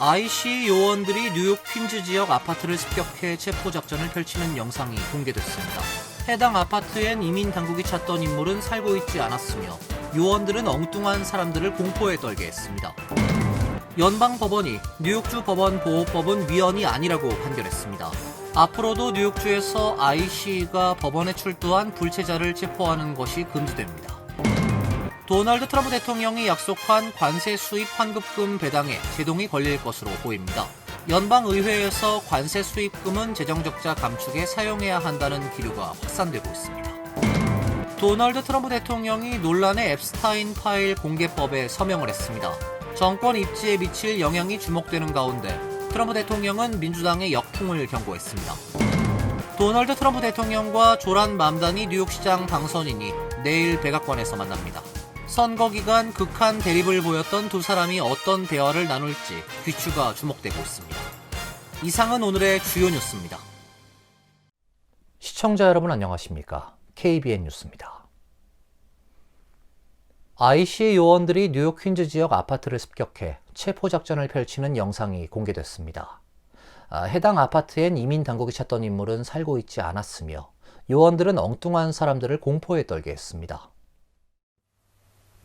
IC 요원들이 뉴욕 퀸즈 지역 아파트를 습격해 체포작전을 펼치는 영상이 공개됐습니다. 해당 아파트엔 이민 당국이 찾던 인물은 살고 있지 않았으며 요원들은 엉뚱한 사람들을 공포에 떨게 했습니다. 연방법원이 뉴욕주 법원보호법은 위헌이 아니라고 판결했습니다. 앞으로도 뉴욕주에서 IC가 법원에 출두한 불체자를 체포하는 것이 금지됩니다. 도널드 트럼프 대통령이 약속한 관세 수입 환급금 배당에 제동이 걸릴 것으로 보입니다. 연방의회에서 관세 수입금은 재정적자 감축에 사용해야 한다는 기류가 확산되고 있습니다. 도널드 트럼프 대통령이 논란의 앱스타인 파일 공개법에 서명을 했습니다. 정권 입지에 미칠 영향이 주목되는 가운데 트럼프 대통령은 민주당의 역풍을 경고했습니다. 도널드 트럼프 대통령과 조란 맘단이 뉴욕시장 당선인이 내일 백악관에서 만납니다. 선거 기간 극한 대립을 보였던 두 사람이 어떤 대화를 나눌지 귀추가 주목되고 있습니다. 이상은 오늘의 주요 뉴스입니다. 시청자 여러분 안녕하십니까? KBN 뉴스입니다. IC 요원들이 뉴욕 퀸즈 지역 아파트를 습격해 체포작전을 펼치는 영상이 공개됐습니다. 해당 아파트엔 이민 당국이 찾던 인물은 살고 있지 않았으며 요원들은 엉뚱한 사람들을 공포에 떨게 했습니다.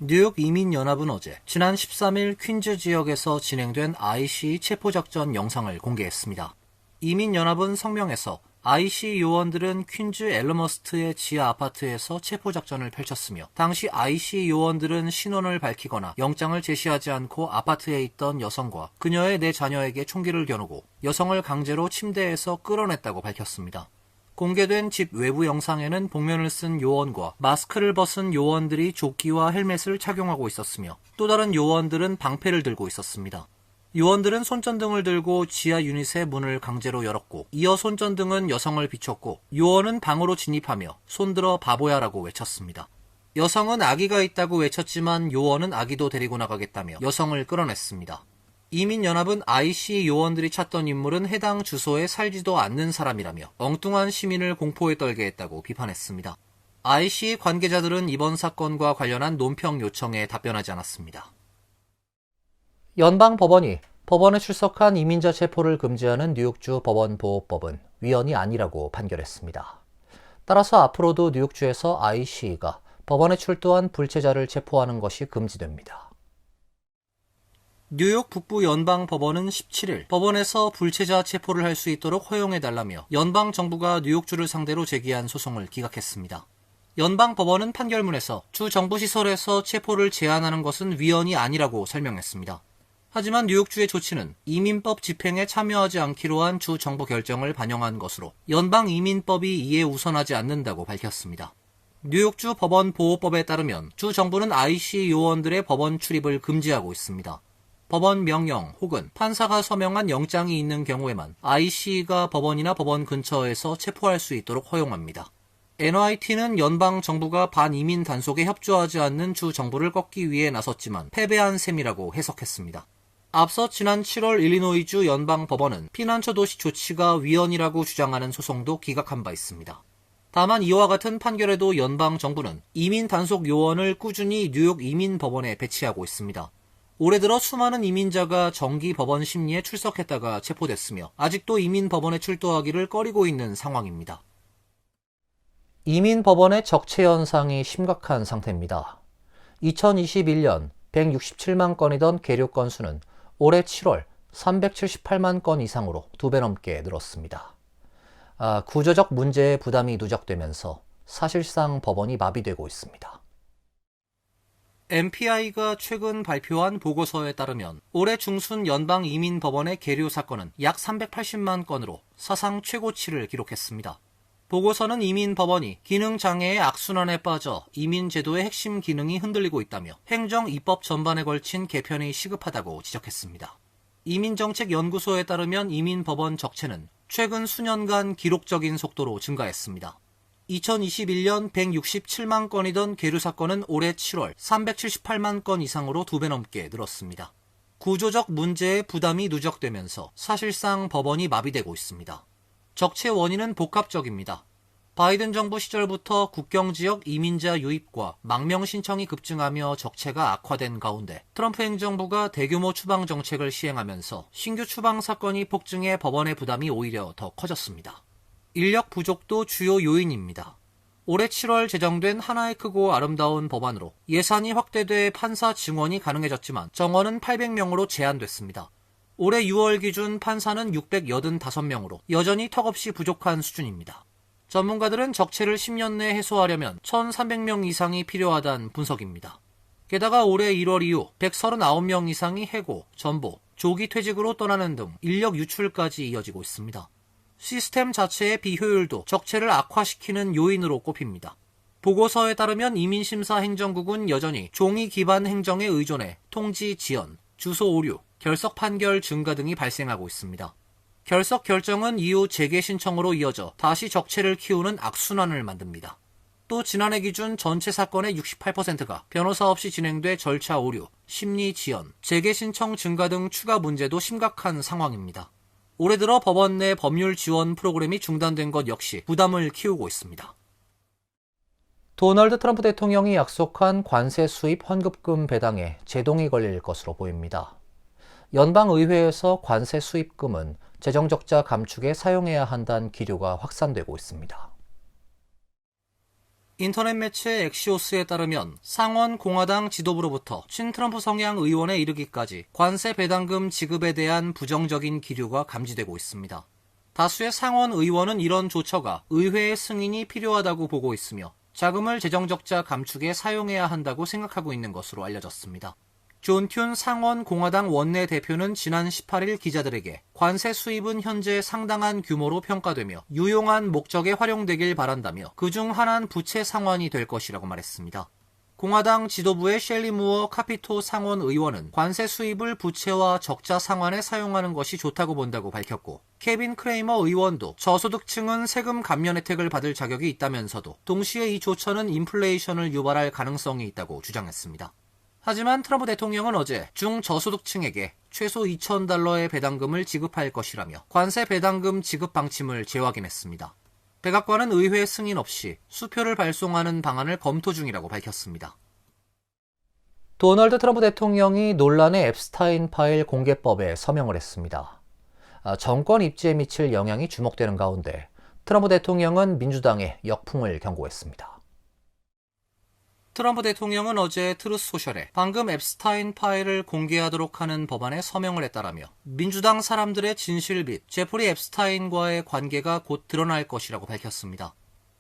뉴욕 이민연합은 어제 지난 13일 퀸즈 지역에서 진행된 IC 체포작전 영상을 공개했습니다. 이민연합은 성명에서 IC 요원들은 퀸즈 엘머스트의 지하 아파트에서 체포작전을 펼쳤으며 당시 IC 요원들은 신원을 밝히거나 영장을 제시하지 않고 아파트에 있던 여성과 그녀의 4자녀에게 총기를 겨누고 여성을 강제로 침대에서 끌어냈다고 밝혔습니다. 공개된 집 외부 영상에는 복면을 쓴 요원과 마스크를 벗은 요원들이 조끼와 헬멧을 착용하고 있었으며 또 다른 요원들은 방패를 들고 있었습니다. 요원들은 손전등을 들고 지하 유닛의 문을 강제로 열었고 이어 손전등은 여성을 비췄고 요원은 방으로 진입하며 손들어 바보야라고 외쳤습니다. 여성은 아기가 있다고 외쳤지만 요원은 아기도 데리고 나가겠다며 여성을 끌어냈습니다. 이민연합은 IC 요원들이 찾던 인물은 해당 주소에 살지도 않는 사람이라며 엉뚱한 시민을 공포에 떨게 했다고 비판했습니다. IC 관계자들은 이번 사건과 관련한 논평 요청에 답변하지 않았습니다. 연방법원이 법원에 출석한 이민자 체포를 금지하는 뉴욕주 법원보호법은 위헌이 아니라고 판결했습니다. 따라서 앞으로도 뉴욕주에서 IC가 법원에 출두한 불체자를 체포하는 것이 금지됩니다. 뉴욕 북부 연방법원은 17일 법원에서 불체자 체포를 할 수 있도록 허용해달라며 연방정부가 뉴욕주를 상대로 제기한 소송을 기각했습니다. 연방법원은 판결문에서 주 정부시설에서 체포를 제한하는 것은 위헌이 아니라고 설명했습니다. 하지만 뉴욕주의 조치는 이민법 집행에 참여하지 않기로 한 주 정부 결정을 반영한 것으로 연방이민법이 이에 우선하지 않는다고 밝혔습니다. 뉴욕주 법원보호법에 따르면 주 정부는 IC 요원들의 법원 출입을 금지하고 있습니다. 법원 명령 혹은 판사가 서명한 영장이 있는 경우에만 IC가 법원이나 법원 근처에서 체포할 수 있도록 허용합니다. NYT는 연방 정부가 반이민 단속에 협조하지 않는 주 정부를 꺾기 위해 나섰지만 패배한 셈이라고 해석했습니다. 앞서 지난 7월 일리노이주 연방법원은 피난처 도시 조치가 위헌이라고 주장하는 소송도 기각한 바 있습니다. 다만 이와 같은 판결에도 연방 정부는 이민 단속 요원을 꾸준히 뉴욕 이민법원에 배치하고 있습니다. 올해 들어 수많은 이민자가 정기 법원 심리에 출석했다가 체포됐으며 아직도 이민법원에 출두하기를 꺼리고 있는 상황입니다. 이민법원의 적체 현상이 심각한 상태입니다. 2021년 167만 건이던 계류 건수는 올해 7월 378만 건 이상으로 2배 넘게 늘었습니다. 구조적 문제에 부담이 누적되면서 사실상 법원이 마비되고 있습니다. MPI가 최근 발표한 보고서에 따르면 올해 중순 연방이민법원의 계류 사건은 약 380만 건으로 사상 최고치를 기록했습니다. 보고서는 이민법원이 기능장애의 악순환에 빠져 이민제도의 핵심 기능이 흔들리고 있다며 행정 입법 전반에 걸친 개편이 시급하다고 지적했습니다. 이민정책연구소에 따르면 이민법원 적체는 최근 수년간 기록적인 속도로 증가했습니다. 2021년 167만 건이던 계류 사건은 올해 7월 378만 건 이상으로 2배 넘게 늘었습니다. 구조적 문제에 부담이 누적되면서 사실상 법원이 마비되고 있습니다. 적체 원인은 복합적입니다. 바이든 정부 시절부터 국경지역 이민자 유입과 망명 신청이 급증하며 적체가 악화된 가운데 트럼프 행정부가 대규모 추방 정책을 시행하면서 신규 추방 사건이 폭증해 법원의 부담이 오히려 더 커졌습니다. 인력 부족도 주요 요인입니다. 올해 7월 제정된 하나의 크고 아름다운 법안으로 예산이 확대돼 판사 증원이 가능해졌지만 정원은 800명으로 제한됐습니다. 올해 6월 기준 판사는 685명으로 여전히 턱없이 부족한 수준입니다. 전문가들은 적체를 10년 내에 해소하려면 1,300명 이상이 필요하다는 분석입니다. 게다가 올해 1월 이후 139명 이상이 해고, 전보, 조기 퇴직으로 떠나는 등 인력 유출까지 이어지고 있습니다. 시스템 자체의 비효율도 적체를 악화시키는 요인으로 꼽힙니다. 보고서에 따르면 이민심사 행정국은 여전히 종이 기반 행정에 의존해 통지 지연, 주소 오류, 결석 판결 증가 등이 발생하고 있습니다. 결석 결정은 이후 재개 신청으로 이어져 다시 적체를 키우는 악순환을 만듭니다. 또 지난해 기준 전체 사건의 68%가 변호사 없이 진행돼 절차 오류, 심리 지연, 재개 신청 증가 등 추가 문제도 심각한 상황입니다. 올해 들어 법원 내 법률 지원 프로그램이 중단된 것 역시 부담을 키우고 있습니다. 도널드 트럼프 대통령이 약속한 관세 수입 환급금 배당에 제동이 걸릴 것으로 보입니다. 연방의회에서 관세 수입금은 재정적자 감축에 사용해야 한다는 기류가 확산되고 있습니다. 인터넷 매체 엑시오스에 따르면 상원 공화당 지도부로부터 친트럼프 성향 의원에 이르기까지 관세 배당금 지급에 대한 부정적인 기류가 감지되고 있습니다. 다수의 상원 의원은 이런 조처가 의회의 승인이 필요하다고 보고 있으며 자금을 재정적자 감축에 사용해야 한다고 생각하고 있는 것으로 알려졌습니다. 존 튠 상원 공화당 원내대표는 지난 18일 기자들에게 관세 수입은 현재 상당한 규모로 평가되며 유용한 목적에 활용되길 바란다며 그중 하나는 부채 상환이 될 것이라고 말했습니다. 공화당 지도부의 셸리 무어 카피토 상원 의원은 관세 수입을 부채와 적자 상환에 사용하는 것이 좋다고 본다고 밝혔고, 케빈 크레이머 의원도 저소득층은 세금 감면 혜택을 받을 자격이 있다면서도 동시에 이 조처는 인플레이션을 유발할 가능성이 있다고 주장했습니다. 하지만 트럼프 대통령은 어제 중저소득층에게 최소 $2,000의 배당금을 지급할 것이라며 관세 배당금 지급 방침을 재확인했습니다. 백악관은 의회 승인 없이 수표를 발송하는 방안을 검토 중이라고 밝혔습니다. 도널드 트럼프 대통령이 논란의 앱스타인 파일 공개법에 서명을 했습니다. 정권 입지에 미칠 영향이 주목되는 가운데 트럼프 대통령은 민주당에 역풍을 경고했습니다. 트럼프 대통령은 어제 트루스 소셜에 방금 앱스타인 파일을 공개하도록 하는 법안에 서명을 했다라며 민주당 사람들의 진실 및 제프리 앱스타인과의 관계가 곧 드러날 것이라고 밝혔습니다.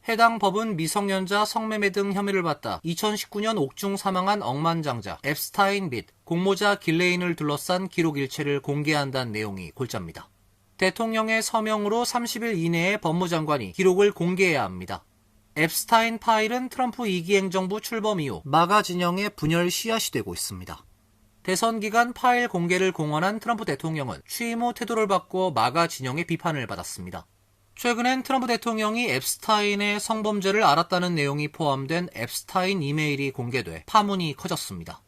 해당 법은 미성년자 성매매 등 혐의를 받다 2019년 옥중 사망한 억만장자 앱스타인 및 공모자 길레인을 둘러싼 기록 일체를 공개한다는 내용이 골자입니다. 대통령의 서명으로 30일 이내에 법무장관이 기록을 공개해야 합니다. 앱스타인 파일은 트럼프 2기 행정부 출범 이후 마가 진영의 분열 씨앗이 되고 있습니다. 대선 기간 파일 공개를 공언한 트럼프 대통령은 취임 후 태도를 바꿔 마가 진영의 비판을 받았습니다. 최근엔 트럼프 대통령이 앱스타인의 성범죄를 알았다는 내용이 포함된 앱스타인 이메일이 공개돼 파문이 커졌습니다.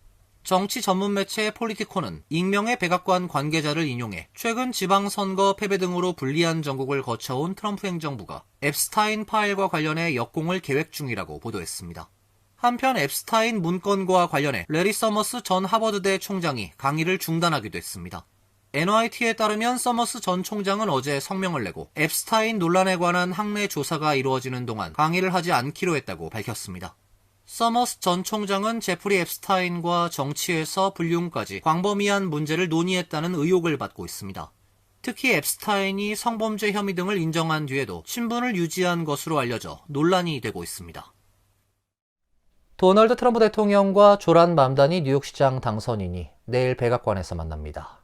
정치 전문 매체 폴리티코는 익명의 백악관 관계자를 인용해 최근 지방선거 패배 등으로 불리한 정국을 거쳐온 트럼프 행정부가 앱스타인 파일과 관련해 역공을 계획 중이라고 보도했습니다. 한편 앱스타인 문건과 관련해 레리 서머스 전 하버드대 총장이 강의를 중단하기도 했습니다. NYT에 따르면 서머스 전 총장은 어제 성명을 내고 앱스타인 논란에 관한 학내 조사가 이루어지는 동안 강의를 하지 않기로 했다고 밝혔습니다. 서머스 전 총장은 제프리 앱스타인과 정치에서 불륜까지 광범위한 문제를 논의했다는 의혹을 받고 있습니다. 특히 앱스타인이 성범죄 혐의 등을 인정한 뒤에도 친분을 유지한 것으로 알려져 논란이 되고 있습니다. 도널드 트럼프 대통령과 조란 맘다니 뉴욕시장 당선인이 내일 백악관에서 만납니다.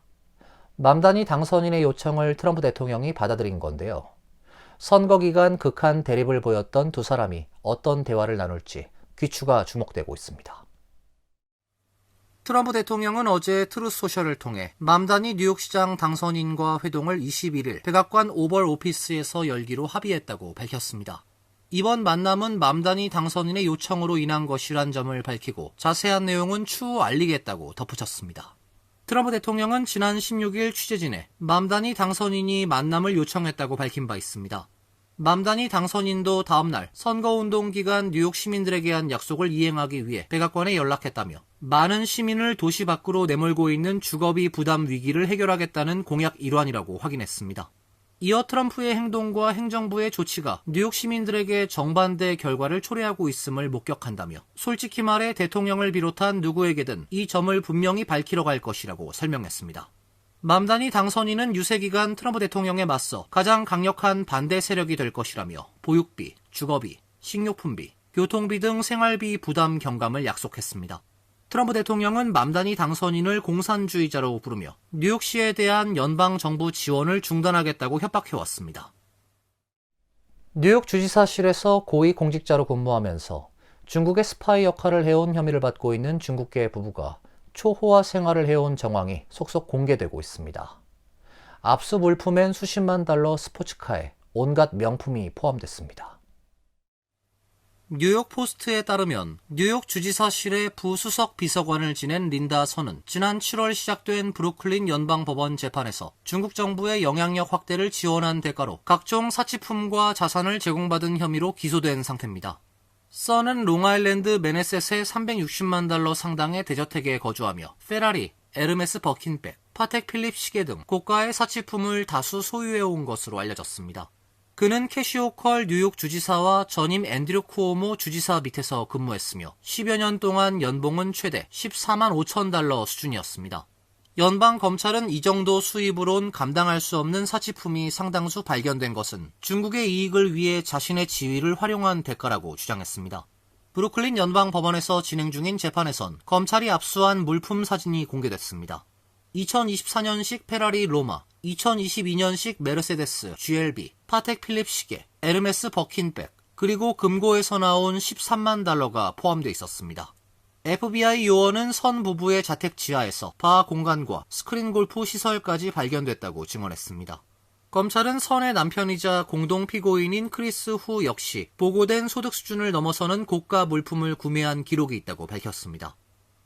맘다니 당선인의 요청을 트럼프 대통령이 받아들인 건데요. 선거 기간 극한 대립을 보였던 두 사람이 어떤 대화를 나눌지 귀추가 주목되고 있습니다. 트럼프 대통령은 어제 트루스 소셜을 통해 맘다니 뉴욕시장 당선인과 회동을 21일 백악관 오벌 오피스에서 열기로 합의했다고 밝혔습니다. 이번 만남은 맘다니 당선인의 요청으로 인한 것이란 점을 밝히고 자세한 내용은 추후 알리겠다고 덧붙였습니다. 트럼프 대통령은 지난 16일 취재진에 맘다니 당선인이 만남을 요청했다고 밝힌 바 있습니다. 맘다니 당선인도 다음날 선거운동 기간 뉴욕 시민들에게 한 약속을 이행하기 위해 백악관에 연락했다며 많은 시민을 도시 밖으로 내몰고 있는 주거비 부담 위기를 해결하겠다는 공약 일환이라고 확인했습니다. 이어 트럼프의 행동과 행정부의 조치가 뉴욕 시민들에게 정반대 결과를 초래하고 있음을 목격한다며 솔직히 말해 대통령을 비롯한 누구에게든 이 점을 분명히 밝히러 갈 것이라고 설명했습니다. 맘다니 당선인은 유세 기간 트럼프 대통령에 맞서 가장 강력한 반대 세력이 될 것이라며 보육비, 주거비, 식료품비, 교통비 등 생활비 부담 경감을 약속했습니다. 트럼프 대통령은 맘다니 당선인을 공산주의자로 부르며 뉴욕시에 대한 연방정부 지원을 중단하겠다고 협박해왔습니다. 뉴욕 주지사실에서 고위공직자로 근무하면서 중국의 스파이 역할을 해온 혐의를 받고 있는 중국계 부부가 초호화 생활을 해온 정황이 속속 공개되고 있습니다. 압수 물품엔 수십만 달러 스포츠카에 온갖 명품이 포함됐습니다. 뉴욕 포스트에 따르면 뉴욕 주지사실의 부수석 비서관을 지낸 린다 선은 지난 7월 시작된 브루클린 연방법원 재판에서 중국 정부의 영향력 확대를 지원한 대가로 각종 사치품과 자산을 제공받은 혐의로 기소된 상태입니다. 선은 롱아일랜드 매네셋의 360만 달러 상당의 대저택에 거주하며 페라리, 에르메스 버킨백, 파텍 필립 시계 등 고가의 사치품을 다수 소유해온 것으로 알려졌습니다. 그는 캐시오컬 뉴욕 주지사와 전임 앤드류 쿠오모 주지사 밑에서 근무했으며 10여 년 동안 연봉은 최대 14만 5천 달러 수준이었습니다. 연방 검찰은 이 정도 수입으론 감당할 수 없는 사치품이 상당수 발견된 것은 중국의 이익을 위해 자신의 지위를 활용한 대가라고 주장했습니다. 브루클린 연방법원에서 진행 중인 재판에선 검찰이 압수한 물품 사진이 공개됐습니다. 2024년식 페라리 로마, 2022년식 메르세데스 GLB, 파텍 필립 시계, 에르메스 버킨백, 그리고 금고에서 나온 13만 달러가 포함되어 있었습니다. FBI 요원은 선 부부의 자택 지하에서 바 공간과 스크린 골프 시설까지 발견됐다고 증언했습니다. 검찰은 선의 남편이자 공동 피고인인 크리스 후 역시 보고된 소득 수준을 넘어서는 고가 물품을 구매한 기록이 있다고 밝혔습니다.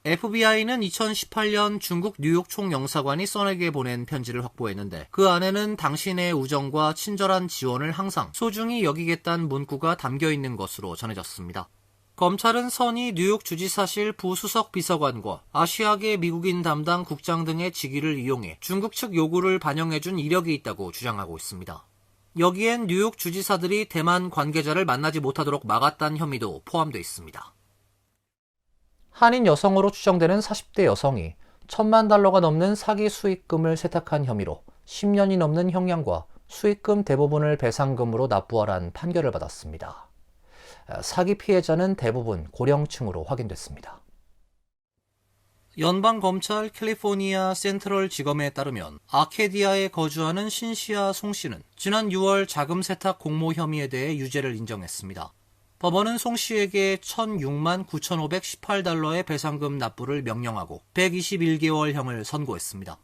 FBI는 2018년 중국 뉴욕 총영사관이 선에게 보낸 편지를 확보했는데 그 안에는 당신의 우정과 친절한 지원을 항상 소중히 여기겠다는 문구가 담겨 있는 것으로 전해졌습니다. 검찰은 선이 뉴욕 주지사실 부수석 비서관과 아시아계 미국인 담당 국장 등의 직위를 이용해 중국 측 요구를 반영해준 이력이 있다고 주장하고 있습니다. 여기엔 뉴욕 주지사들이 대만 관계자를 만나지 못하도록 막았다는 혐의도 포함되어 있습니다. 한인 여성으로 추정되는 40대 여성이 1,000만 달러가 넘는 사기 수익금을 세탁한 혐의로 10년이 넘는 형량과 수익금 대부분을 배상금으로 납부하라는 판결을 받았습니다. 사기 피해자는 대부분 고령층으로 확인됐습니다. 연방검찰 캘리포니아 센트럴 지검에 따르면 아케디아에 거주하는 신씨와 송씨는 지난 6월 자금 세탁 공모 혐의에 대해 유죄를 인정했습니다. 법원은 송씨에게 1,006만 9,518달러의 배상금 납부를 명령하고 121개월형을 선고했습니다.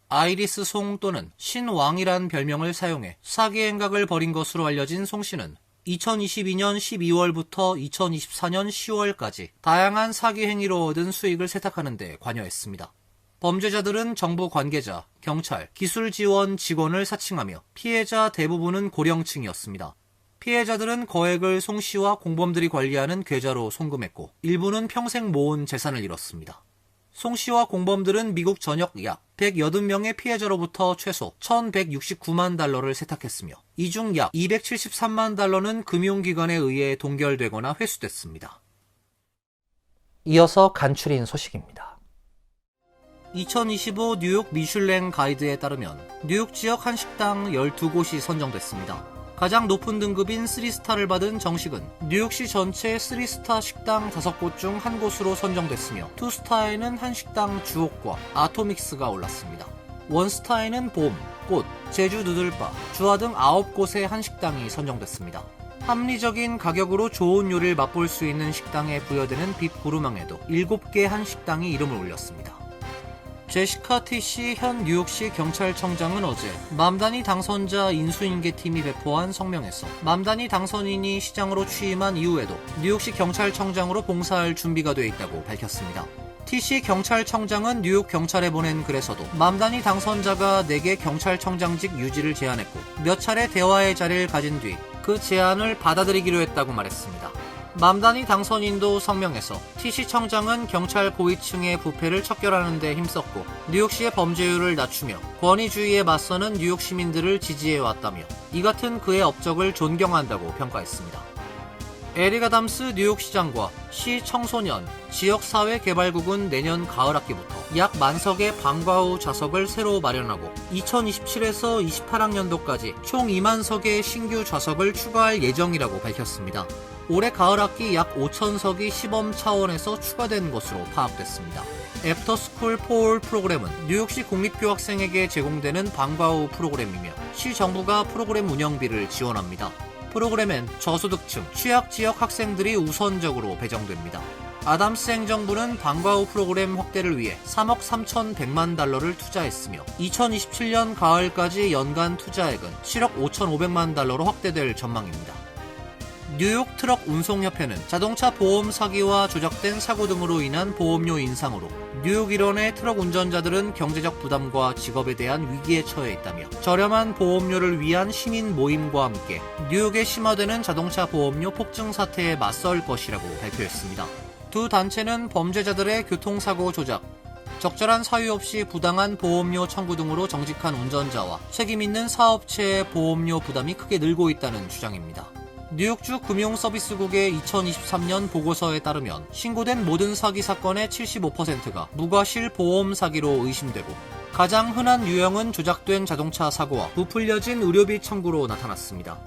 아이리스 송 또는 신왕이란 별명을 사용해 사기 행각을 벌인 것으로 알려진 송씨는 2022년 12월부터 2024년 10월까지 다양한 사기 행위로 얻은 수익을 세탁하는 데 관여했습니다. 범죄자들은 정부 관계자, 경찰, 기술 지원 직원을 사칭하며 피해자 대부분은 고령층이었습니다. 피해자들은 거액을 송씨와 공범들이 관리하는 계좌로 송금했고 일부는 평생 모은 재산을 잃었습니다. 송씨와 공범들은 미국 전역 약 180명의 피해자로부터 최소 1,169만 달러를 세탁했으며 이 중 약 273만 달러는 금융기관에 의해 동결되거나 회수됐습니다. 이어서 간추린 소식입니다. 2025 뉴욕 미슐랭 가이드에 따르면 뉴욕 지역 한식당 12곳이 선정됐습니다. 가장 높은 등급인 3스타를 받은 정식은 뉴욕시 전체 3스타 식당 5곳 중 한 곳으로 선정됐으며 2스타에는 한식당 주옥과 아토믹스가 올랐습니다. 1스타에는 봄, 꽃, 제주 누들바, 주화 등 9곳의 한식당이 선정됐습니다. 합리적인 가격으로 좋은 요리를 맛볼 수 있는 식당에 부여되는 빛 구루망에도 7개 한식당이 이름을 올렸습니다. 제시카 티시 현 뉴욕시 경찰청장은 어제 맘다니 당선자 인수인계팀이 배포한 성명에서 맘다니 당선인이 시장으로 취임한 이후에도 뉴욕시 경찰청장으로 봉사할 준비가 돼 있다고 밝혔습니다. 티시 경찰청장은 뉴욕 경찰에 보낸 글에서도 맘다니 당선자가 내게 경찰청장직 유지를 제안했고 몇 차례 대화의 자리를 가진 뒤 그 제안을 받아들이기로 했다고 말했습니다. 맘다니 당선인도 성명에서 TC청장은 경찰 고위층의 부패를 척결하는 데 힘썼고 뉴욕시의 범죄율을 낮추며 권위주의에 맞서는 뉴욕 시민들을 지지해왔다며 이 같은 그의 업적을 존경한다고 평가했습니다. 에릭 아담스 뉴욕시장과 시 청소년 지역사회개발국은 내년 가을 학기부터 약 10,000석의 방과 후 좌석을 새로 마련하고 2027에서 28학년도까지 총 20,000석의 신규 좌석을 추가할 예정이라고 밝혔습니다. 올해 가을 학기 약 5,000석이 시범 차원에서 추가된 것으로 파악됐습니다. 애프터스쿨 포올 프로그램은 뉴욕시 공립교학생에게 제공되는 방과 후 프로그램이며 시 정부가 프로그램 운영비를 지원합니다. 프로그램엔 저소득층, 취약지역 학생들이 우선적으로 배정됩니다. 아담스 행정부는 방과 후 프로그램 확대를 위해 3억 3,100만 달러를 투자했으며 2027년 가을까지 연간 투자액은 7억 5,500만 달러로 확대될 전망입니다. 뉴욕 트럭 운송협회는 자동차 보험 사기와 조작된 사고 등으로 인한 보험료 인상으로 뉴욕 일원의 트럭 운전자들은 경제적 부담과 직업에 대한 위기에 처해 있다며 저렴한 보험료를 위한 시민 모임과 함께 뉴욕에 심화되는 자동차 보험료 폭증 사태에 맞설 것이라고 발표했습니다. 두 단체는 범죄자들의 교통사고 조작, 적절한 사유 없이 부당한 보험료 청구 등으로 정직한 운전자와 책임있는 사업체의 보험료 부담이 크게 늘고 있다는 주장입니다. 뉴욕주 금융서비스국의 2023년 보고서에 따르면 신고된 모든 사기 사건의 75%가 무과실 보험 사기로 의심되고 가장 흔한 유형은 조작된 자동차 사고와 부풀려진 의료비 청구로 나타났습니다.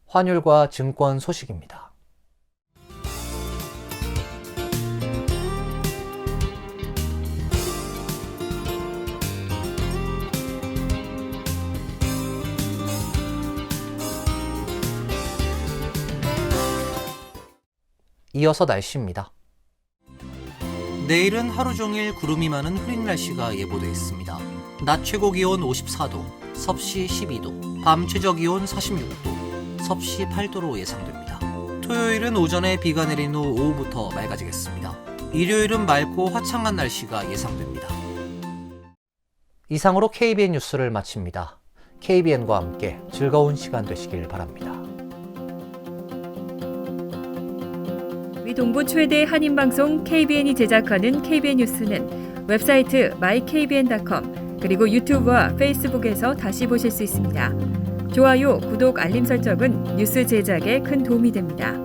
환율과 증권 소식입니다. 이어서 날씨입니다. 내일은 하루 종일 구름이 많은 흐린 날씨가 예보되어 있습니다. 낮 최고 기온 54도, 섭씨 12도, 밤 최저 기온 46도, 섭씨 8도로 예상됩니다. 토요일은 오전에 비가 내린 후 오후부터 맑아지겠습니다. 일요일은 맑고 화창한 날씨가 예상됩니다. 이상으로 KBN 뉴스를 마칩니다. KBN과 함께 즐거운 시간 되시길 바랍니다. 동부 최대 한인방송 KBN이 제작하는 KBN 뉴스는 웹사이트 mykbn.com 그리고 유튜브와 페이스북에서 다시 보실 수 있습니다. 좋아요, 구독, 알림 설정은 뉴스 제작에 큰 도움이 됩니다.